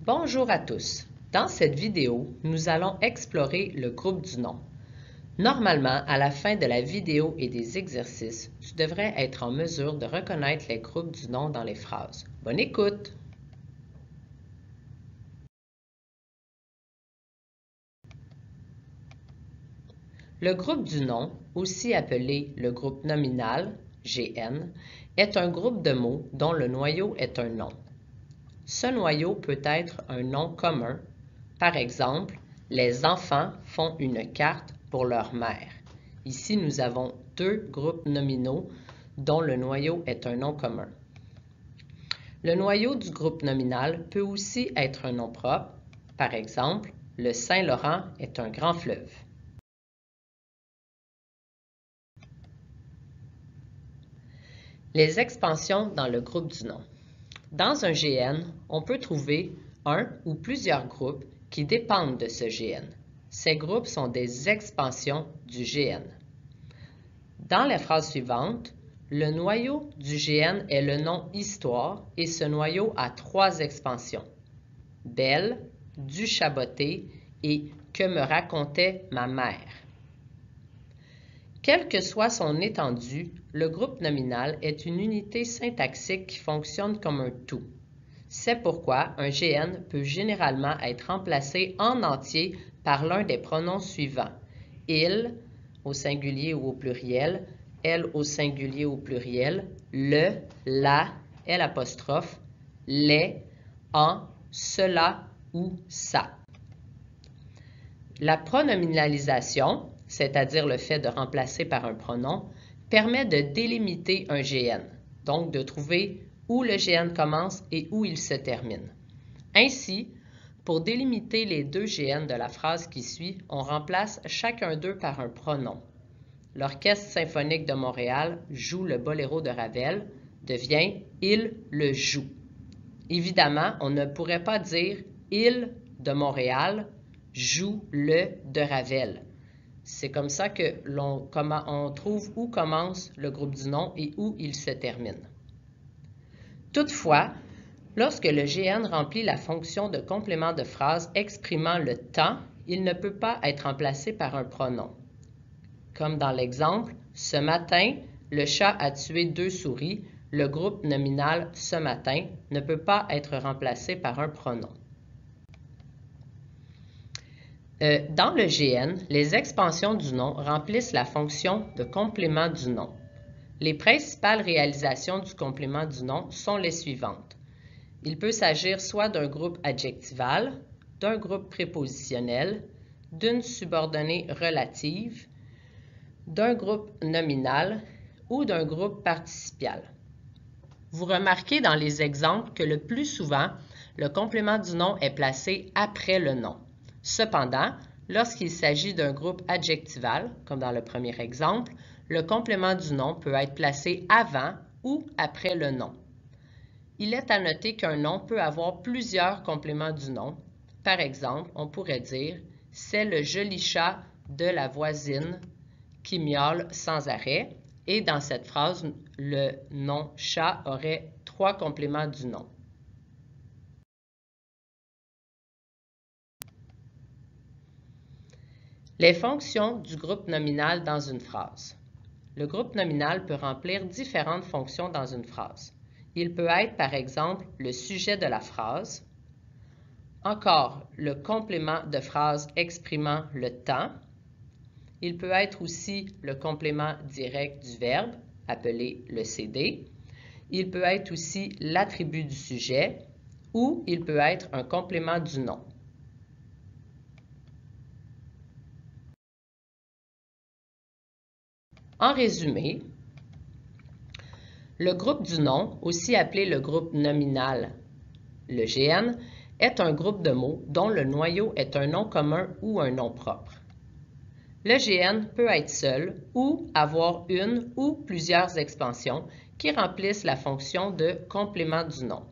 Bonjour à tous. Dans cette vidéo, nous allons explorer le groupe du nom. Normalement, à la fin de la vidéo et des exercices, tu devrais être en mesure de reconnaître les groupes du nom dans les phrases. Bonne écoute! Le groupe du nom, aussi appelé le groupe nominal, GN, est un groupe de mots dont le noyau est un nom. Ce noyau peut être un nom commun. Par exemple, les enfants font une carte pour leur mère. Ici, nous avons deux groupes nominaux dont le noyau est un nom commun. Le noyau du groupe nominal peut aussi être un nom propre. Par exemple, le Saint-Laurent est un grand fleuve. Les expansions dans le groupe du nom. Dans un GN, on peut trouver un ou plusieurs groupes qui dépendent de ce GN. Ces groupes sont des expansions du GN. Dans la phrase suivante, le noyau du GN est le nom Histoire et ce noyau a trois expansions. Belle, Du Chaboté et Que me racontait ma mère. Quelle que soit son étendue, le groupe nominal est une unité syntaxique qui fonctionne comme un tout. C'est pourquoi un GN peut généralement être remplacé en entier par l'un des pronoms suivants. Il, au singulier ou au pluriel, elle au singulier ou au pluriel, le, la, l', les, en, cela ou ça. La pronominalisation, c'est-à-dire le fait de remplacer par un pronom, permet de délimiter un GN, donc de trouver où le GN commence et où il se termine. Ainsi, pour délimiter les deux GN de la phrase qui suit, on remplace chacun d'eux par un pronom. L'Orchestre symphonique de Montréal joue le boléro de Ravel, devient « il le joue ». Évidemment, on ne pourrait pas dire « il de Montréal joue le de Ravel ». C'est comme ça que on trouve où commence le groupe du nom et où il se termine. Toutefois, lorsque le GN remplit la fonction de complément de phrase exprimant le temps, il ne peut pas être remplacé par un pronom. Comme dans l'exemple, ce matin, le chat a tué 2 souris, le groupe nominal ce matin ne peut pas être remplacé par un pronom. Dans le GN, les expansions du nom remplissent la fonction de complément du nom. Les principales réalisations du complément du nom sont les suivantes. Il peut s'agir soit d'un groupe adjectival, d'un groupe prépositionnel, d'une subordonnée relative, d'un groupe nominal ou d'un groupe participial. Vous remarquez dans les exemples que le plus souvent, le complément du nom est placé après le nom. Cependant, lorsqu'il s'agit d'un groupe adjectival, comme dans le premier exemple, le complément du nom peut être placé avant ou après le nom. Il est à noter qu'un nom peut avoir plusieurs compléments du nom. Par exemple, on pourrait dire « c'est le joli chat de la voisine qui miaule sans arrêt » et dans cette phrase, le nom « chat » aurait 3 compléments du nom. Les fonctions du groupe nominal dans une phrase. Le groupe nominal peut remplir différentes fonctions dans une phrase. Il peut être, par exemple, le sujet de la phrase, encore le complément de phrase exprimant le temps. Il peut être aussi le complément direct du verbe, appelé le CD. Il peut être aussi l'attribut du sujet ou il peut être un complément du nom. En résumé, le groupe du nom, aussi appelé le groupe nominal, le GN, est un groupe de mots dont le noyau est un nom commun ou un nom propre. Le GN peut être seul ou avoir une ou plusieurs expansions qui remplissent la fonction de complément du nom.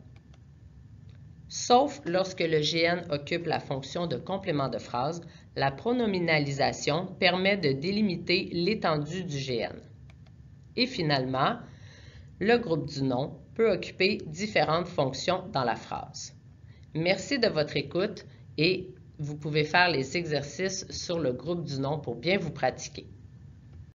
Sauf lorsque le GN occupe la fonction de complément de phrase, la pronominalisation permet de délimiter l'étendue du GN. Et finalement, le groupe du nom peut occuper différentes fonctions dans la phrase. Merci de votre écoute et vous pouvez faire les exercices sur le groupe du nom pour bien vous pratiquer.